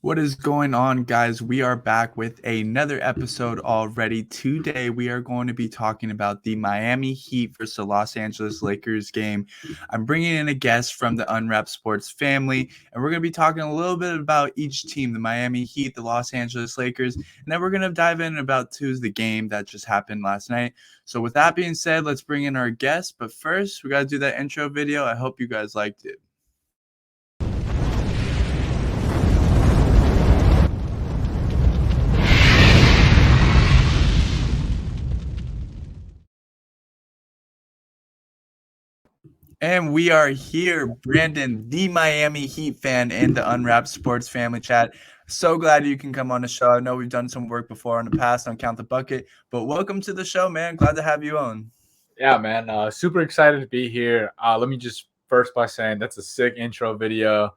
What is going on, guys? We are back with another episode already. Today, we are going to be talking about the Miami Heat versus the Los Angeles Lakers game. I'm bringing in a guest from the Unwrapped Sports family, and we're going to be talking a little bit about each team, the Miami Heat, the Los Angeles Lakers, and then we're going to dive in about the game that just happened last night. So, with that being said, let's bring in our guest. But first, we got to do that intro video. I hope you guys liked it. And we are here, Brandon, the Miami Heat fan in the Unwrapped Sports family chat. So glad you can come on the show. I know we've done some work before in the past on Count the Bucket, but welcome to the show, man. Glad to have you on. Yeah, man. Super excited to be here. Let me just first by saying that's a sick intro video.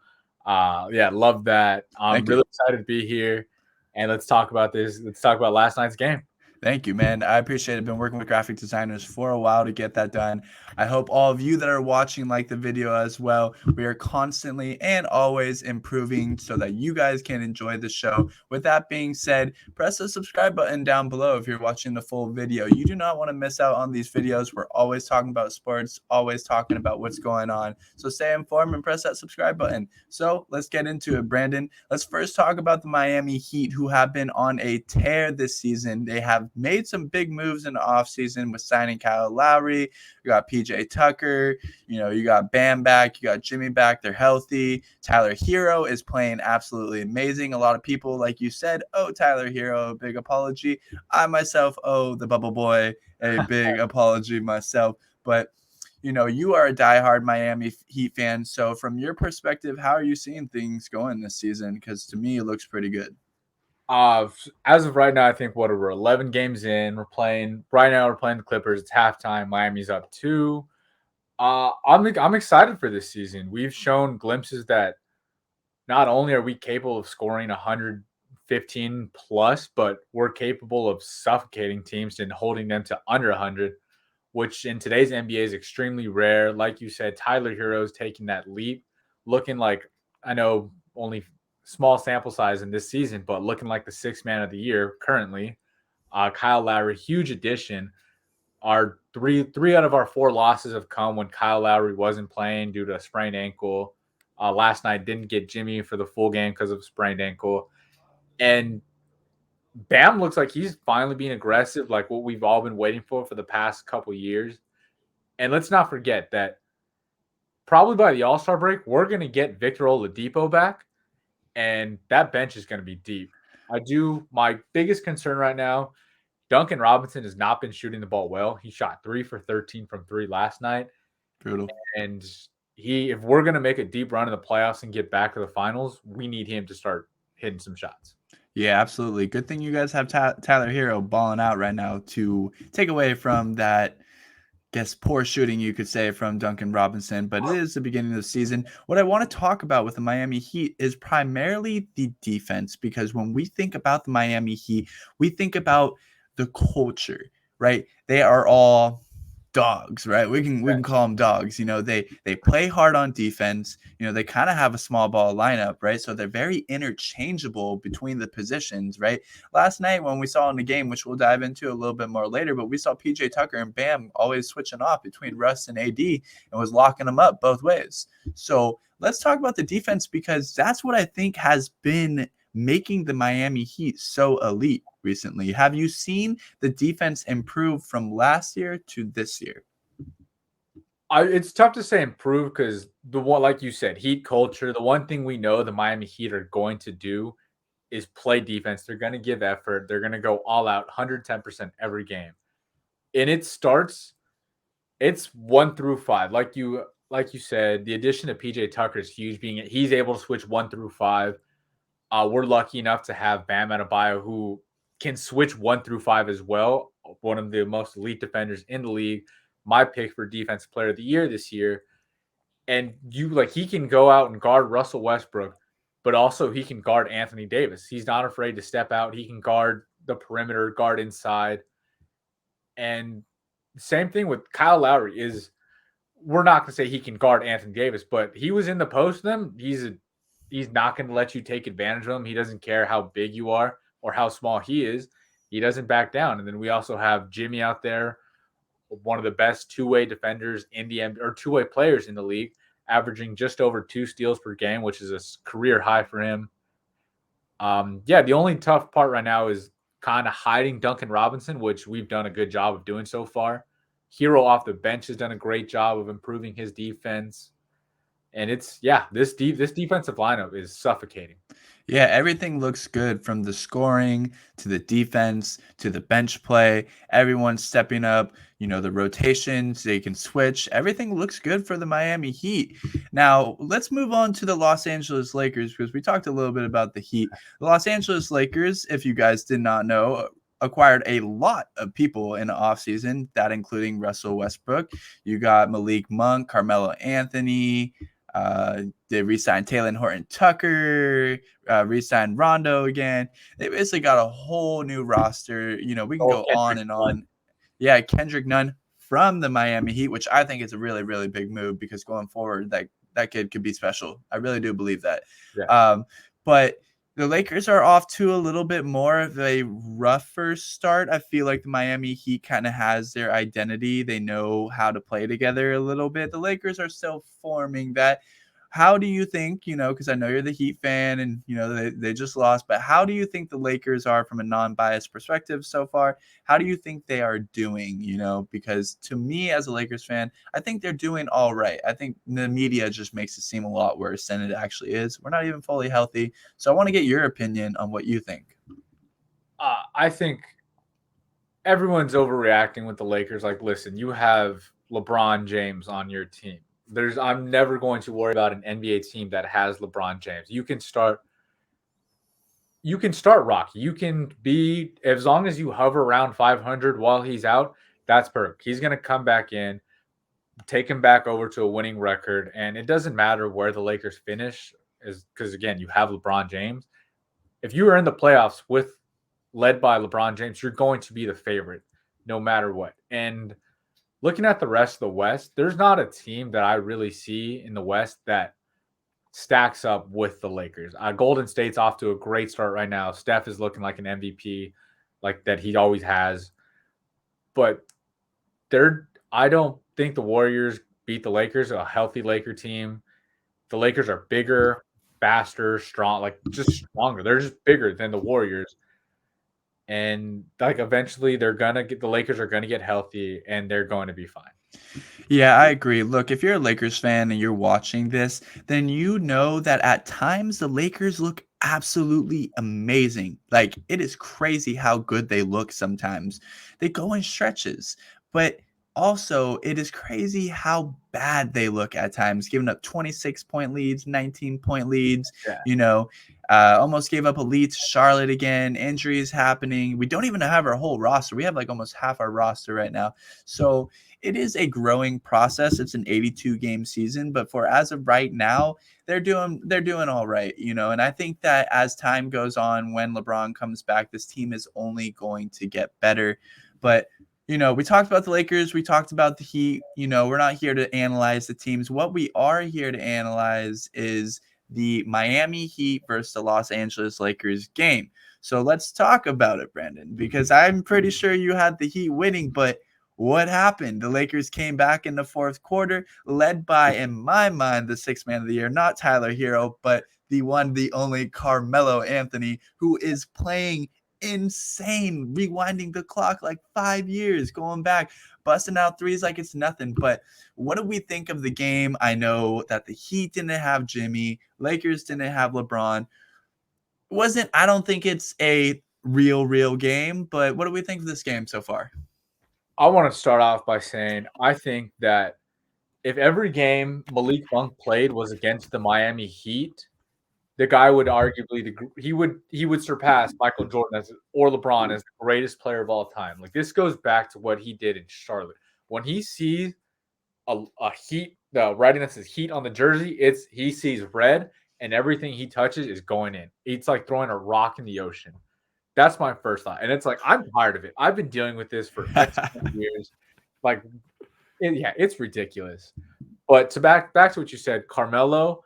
Yeah, love that. I'm Thank you. really excited to be here. And let's talk about this. Let's talk about last night's game. Thank you, man. I appreciate it. Been working with graphic designers for a while to get that done. I hope all of you that are watching like the video as well. We are constantly and always improving so that you guys can enjoy the show. With that being said, press the subscribe button down below if you're watching the full video. You do not want to miss out on these videos. We're always talking about sports, always talking about what's going on. So stay informed and press that subscribe button. So let's get into it, Brandon. Let's first talk about the Miami Heat, who have been on a tear this season. They have made some big moves in the offseason with signing Kyle Lowry. You got PJ Tucker. You got Bam back. You got Jimmy back. They're healthy. Tyler Hero is playing absolutely amazing. A lot of people, like you said, oh, Tyler Hero, big apology. I myself owe the Bubble Boy a big apology myself. But you are a diehard Miami Heat fan. So from your perspective, how are you seeing things going this season? Because to me, it looks pretty good. As of right now, I think we're 11 games in. We're playing the Clippers. It's halftime. Miami's up 2. I'm excited for this season. We've shown glimpses that not only are we capable of scoring 115 plus, but we're capable of suffocating teams and holding them to under 100, which in today's NBA is extremely rare. Like you said, Tyler Hero's taking that leap, looking like, I know only small sample size in this season, but looking like the sixth man of the year currently. Kyle Lowry, huge addition. Our three out of our 4 losses have come when Kyle Lowry wasn't playing due to a sprained ankle. Last night didn't get Jimmy for the full game because of a sprained ankle. And Bam looks like he's finally being aggressive, like what we've all been waiting for the past couple years. And let's not forget that probably by the All-Star break, we're going to get Victor Oladipo back, and that bench is going to be deep. My biggest concern right now, Duncan Robinson has not been shooting the ball well. He shot 3 for 13 from 3 last night. Brutal. And if we're going to make a deep run in the playoffs and get back to the finals, we need him to start hitting some shots. Yeah, absolutely. Good thing you guys have Tyler Hero balling out right now to take away from that, poor shooting, you could say, from Duncan Robinson. But it is the beginning of the season. What I want to talk about with the Miami Heat is primarily the defense, because when we think about the Miami Heat, we think about the culture, right? They are all dogs, right? We can call them dogs. They play hard on defense. They kind of have a small ball lineup, right? So they're very interchangeable between the positions, right? Last night when we saw in the game, which we'll dive into a little bit more later, but we saw PJ Tucker and Bam always switching off between Russ and AD and was locking them up both ways. So let's talk about the defense, because that's what I think has been making the Miami Heat so elite recently. Have you seen the defense improve from last year to this year? It's tough to say improve because like you said, Heat culture. The one thing we know the Miami Heat are going to do is play defense. They're going to give effort. They're going to go all out, 110% every game. And it's 1 through 5. Like you said, the addition of PJ Tucker is huge. He's able to switch 1 through 5. We're lucky enough to have Bam Adebayo, who can switch 1 through 5 as well. One of the most elite defenders in the league. My pick for Defensive Player of the Year this year. And he can go out and guard Russell Westbrook, but also he can guard Anthony Davis. He's not afraid to step out. He can guard the perimeter, guard inside. And same thing with Kyle Lowry we're not going to say he can guard Anthony Davis, but he was in the post them. He's He's not going to let you take advantage of him. He doesn't care how big you are or how small he is. He doesn't back down. And then we also have Jimmy out there, one of the best two-way defenders in the or two-way players in the league, averaging just over 2 steals per game, which is a career high for him. Yeah, the only tough part right now is kind of hiding Duncan Robinson, which we've done a good job of doing so far. Hero off the bench has done a great job of improving his defense. And it's this defensive lineup is suffocating. Yeah, everything looks good from the scoring to the defense to the bench play. Everyone's stepping up, the rotations, they can switch. Everything looks good for the Miami Heat. Now, let's move on to the Los Angeles Lakers because we talked a little bit about the Heat. The Los Angeles Lakers, if you guys did not know, acquired a lot of people in the offseason, that including Russell Westbrook. You got Malik Monk, Carmelo Anthony, they re-signed Taylor Horton Tucker, re-signed Rondo again. They basically got a whole new roster. We can go on and on. Yeah, Kendrick Nunn from the Miami Heat, which I think is a really, really big move because going forward, that kid could be special. I really do believe that. Yeah. But the Lakers are off to a little bit more of a rougher start. I feel like the Miami Heat kind of has their identity. They know how to play together a little bit. The Lakers are still forming that. How do you think, because I know you're the Heat fan and, they just lost, but how do you think the Lakers are from a non-biased perspective so far? How do you think they are doing, because to me as a Lakers fan, I think they're doing all right. I think the media just makes it seem a lot worse than it actually is. We're not even fully healthy. So I want to get your opinion on what you think. I think everyone's overreacting with the Lakers. Like, listen, you have LeBron James on your team. I'm never going to worry about an NBA team that has LeBron James. You can start Rocky. You can be, as long as you hover around 500 while he's out, that's perfect. He's going to come back in, take him back over to a winning record, and it doesn't matter where the Lakers finish, is because again, you have LeBron James. If you are in the playoffs led by LeBron James, you're going to be the favorite no matter what. And looking at the rest of the West, there's not a team that I really see in the West that stacks up with the Lakers. Golden State's off to a great start right now. Steph is looking like an MVP, like that he always has. But I don't think the Warriors beat the Lakers, a healthy Laker team. The Lakers are bigger, faster, strong, just stronger. They're just bigger than the Warriors. And eventually the Lakers are gonna get healthy and they're going to be fine. Yeah, I agree. Look, if you're a Lakers fan and you're watching this, then you know that at times the Lakers look absolutely amazing. Like, it is crazy how good they look sometimes. They go in stretches, but also it is crazy how bad they look at times, giving up 26-point leads, 19-point leads, Yeah. Almost gave up a lead to Charlotte again. Injuries happening. We don't even have our whole roster. We have almost half our roster right now. So it is a growing process. It's an 82 game season, but for as of right now, they're doing all right, and I think that as time goes on, when LeBron comes back, this team is only going to get better. But we talked about the Lakers, we talked about the Heat. We're not here to analyze the teams. What we are here to analyze is the Miami Heat versus the Los Angeles Lakers game. So let's talk about it, Brandon, because I'm pretty sure you had the Heat winning, but what happened? The Lakers came back in the fourth quarter, led by, in my mind, the sixth man of the year, not Tyler Hero, but the one, the only Carmelo Anthony, who is playing insane, rewinding the clock like 5 years, going back, busting out threes like it's nothing. But what do we think of the game? I know that the Heat didn't have Jimmy, Lakers didn't have LeBron. I don't think it's a real game, but what do we think of this game so far? I want to start off by saying I think that if every game Malik Monk played was against the Miami Heat, the guy would arguably he would surpass Michael Jordan or LeBron as the greatest player of all time. Like, this goes back to what he did in Charlotte. When he sees a Heat, the writing that says Heat on the jersey, he sees red and everything he touches is going in. It's like throwing a rock in the ocean. That's my first thought. And it's like, I'm tired of it. I've been dealing with this for X years. Like, it's ridiculous. But to back to what you said, Carmelo,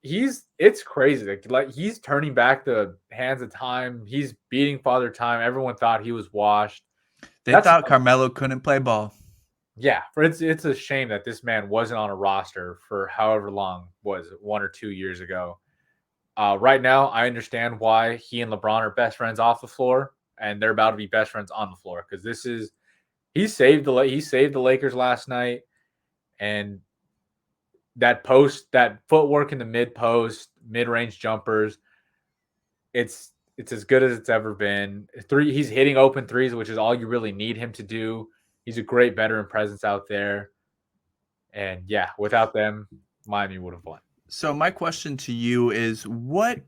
it's crazy. Like he's turning back the hands of time. He's beating Father Time. Everyone thought he was washed. They That's thought Carmelo couldn't play ball. Yeah, it's a shame that this man wasn't on a roster for however long, was it 1 or 2 years ago. Right now, I understand why he and LeBron are best friends off the floor, and they're about to be best friends on the floor because he saved the Lakers last night, and that footwork in the mid post, mid range jumpers, it's as good as it's ever been. He's hitting open threes, which is all you really need him to do. He's a great veteran presence out there. And yeah, without them, Miami would have won. So my question to you is, what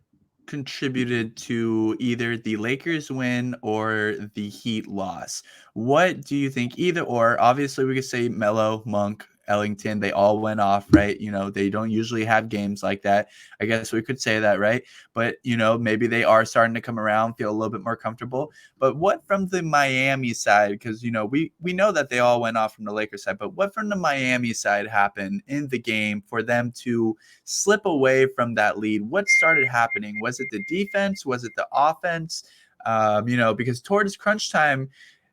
contributed to either the Lakers win or the Heat loss? What do you think? Either or. Obviously, we could say Melo, Monk, Ellington, they all went off, right? They don't usually have games like that. I guess we could say that, right? But, maybe they are starting to come around, feel a little bit more comfortable. But what from the Miami side? Because, we know that they all went off from the Lakers side, but what from the Miami side happened in the game for them to slip away from that lead? What started happening? Was it the defense? Was it the offense? Because towards crunch time,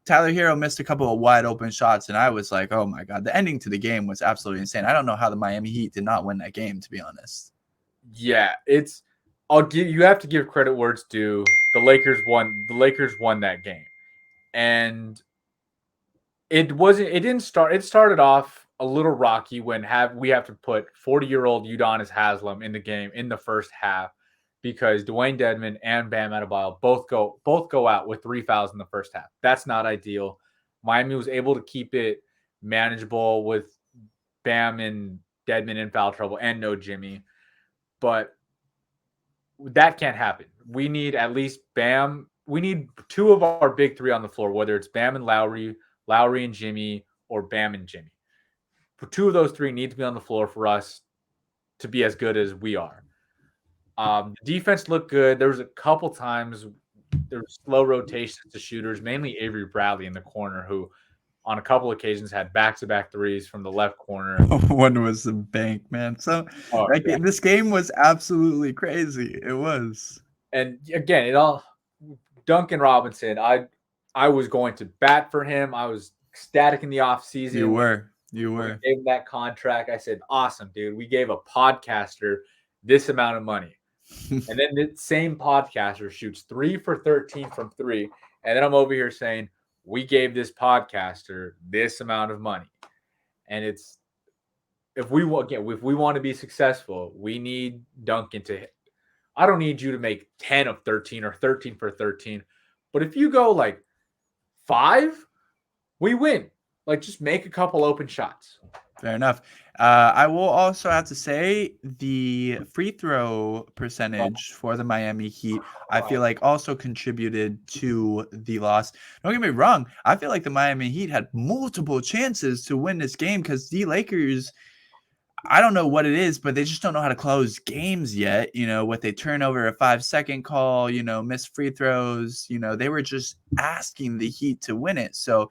Tyler Hero missed a couple of wide open shots, and I was like, oh my God, the ending to the game was absolutely insane. I don't know how the Miami Heat did not win that game, to be honest. Yeah, you have to give credit where it's due. The Lakers won that game. And it started off a little rocky when we have to put 40-year-old Udonis Haslem in the game in the first half because Dwayne Dedmon and Bam Adebayo both go out with 3 fouls in the first half. That's not ideal. Miami was able to keep it manageable with Bam and Dedmon in foul trouble and no Jimmy, but that can't happen. We need at least Bam. We need 2 of our big 3 on the floor, whether it's Bam and Lowry and Jimmy, or Bam and Jimmy. For 2 of those 3 need to be on the floor for us to be as good as we are. The defense looked good. There was a couple times there were slow rotations to shooters, mainly Avery Bradley in the corner, who on a couple occasions had back-to-back threes from the left corner. One was the bank, man. So this game was absolutely crazy. It was. And again, Duncan Robinson, I was going to bat for him. I was ecstatic in the offseason. You were. We gave him that contract. I said, awesome, dude. We gave a podcaster this amount of money. And then the same podcaster shoots 3 for 13 from 3. And then I'm over here saying, we gave this podcaster this amount of money. And if we want to be successful, we need Duncan to hit. I don't need you to make 10 of 13 or 13 for 13. But if you go like 5, we win. Like, just make a couple open shots. Fair enough. I will also have to say the free throw percentage for the Miami Heat, I feel like also contributed to the loss. Don't get me wrong. I feel like the Miami Heat had multiple chances to win this game because the Lakers, I don't know what it is, but they just don't know how to close games yet. With a turnover, a 5-second call, missed free throws, they were just asking the Heat to win it. So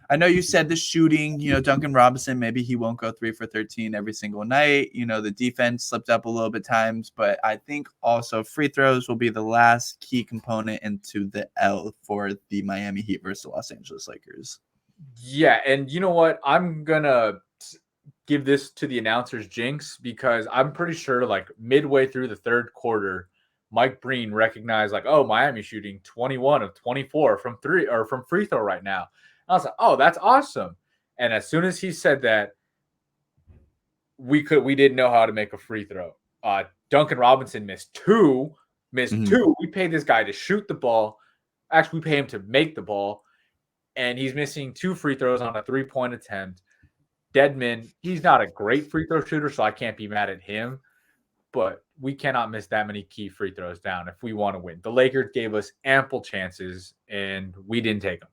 I know you said the shooting, Duncan Robinson, maybe he won't go 3 for 13 every single night. The defense slipped up a little bit times, but I think also free throws will be the last key component into the L for the Miami Heat versus the Los Angeles Lakers. Yeah, and you know what? I'm going to give this to the announcer's jinx because I'm pretty sure like midway through the third quarter, Mike Breen recognized like, oh, Miami shooting 21 of 24 from free throw right now. I was like, oh, that's awesome. And as soon as he said that, we didn't know how to make a free throw. Duncan Robinson missed two. We paid this guy to shoot the ball. Actually, we pay him to make the ball. And he's missing 2 free throws on a 3-point attempt. Dedmon, he's not a great free throw shooter, so I can't be mad at him. But we cannot miss that many key free throws down if we want to win. The Lakers gave us ample chances, and we didn't take them.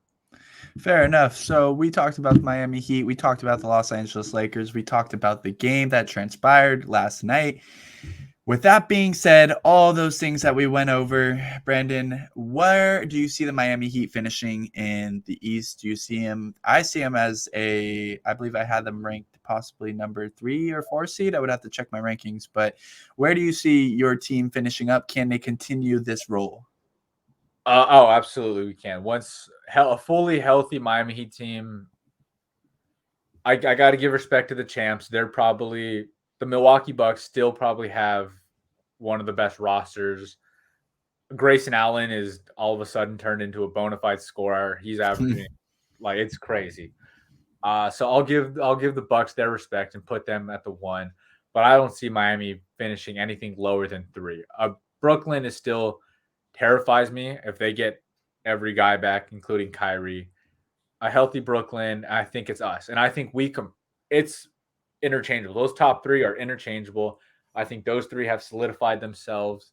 Fair enough. So we talked about the Miami Heat. We talked about the Los Angeles Lakers. We talked about the game that transpired last night. With that being said, all those things that we went over, Brandon, where do you see the Miami Heat finishing in the East? Do you see him? I see him as I believe I had them ranked possibly number 3 or 4 seed. I would have to check my rankings, but where do you see your team finishing up? Can they continue this role? Oh, absolutely, we can. Once a fully healthy Miami Heat team, I got to give respect to the champs. They're probably the Milwaukee Bucks. Still probably have one of the best rosters. Grayson Allen is all of a sudden turned into a bona fide scorer. He's averaging like it's crazy. So I'll give the Bucks their respect and put them at the 1, but I don't see Miami finishing anything lower than 3. Brooklyn is still terrifies me if they get every guy back, including Kyrie. A healthy Brooklyn, I think it's us, and I think it's interchangeable. Those top 3 are interchangeable. I think those 3 have solidified themselves.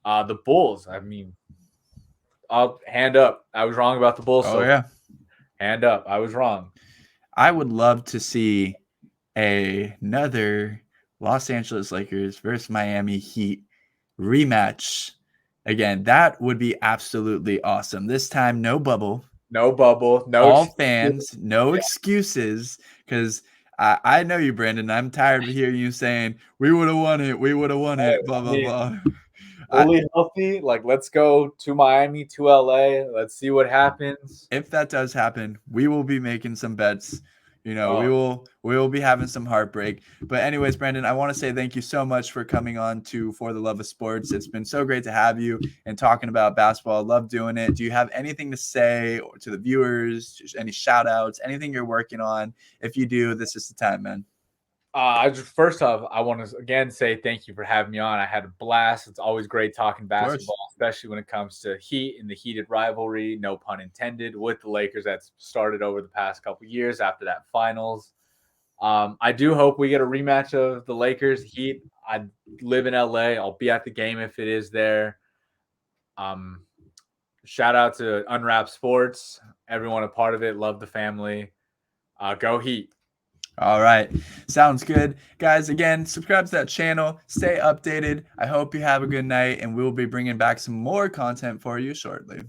The Bulls, I mean, I'll hand up. I was wrong about the Bulls. Oh, yeah. Hand up. I was wrong. I would love to see another Los Angeles Lakers versus Miami Heat rematch. Again, that would be absolutely awesome. This time, no bubble. No bubble. No all excuses. fans, no excuses, because I know you, Brandon. I'm tired of hearing you saying, we would have won it. We would have won it. Blah, blah, blah. Fully healthy. Like, let's go to Miami, to LA. Let's see what happens. If that does happen, we will be making some bets. We will be having some heartbreak. But anyways, Brandon, I want to say thank you so much for coming on to For the Love of Sports. It's been so great to have you and talking about basketball. I love doing it. Do you have anything to say to the viewers? Just any shout outs, anything you're working on? If you do, this is the time, man. First off, I want to again say thank you for having me on. I had a blast. It's always great talking basketball, especially when it comes to Heat and the heated rivalry, no pun intended, with the Lakers that's started over the past couple years after that finals. I do hope we get a rematch of the Lakers Heat. I live in LA. I'll be at the game if it is there. Shout out to Unwrap Sports, everyone a part of it. Love the family. Go Heat. All right. Sounds good. Guys, again, subscribe to that channel. Stay updated. I hope you have a good night, and we'll be bringing back some more content for you shortly.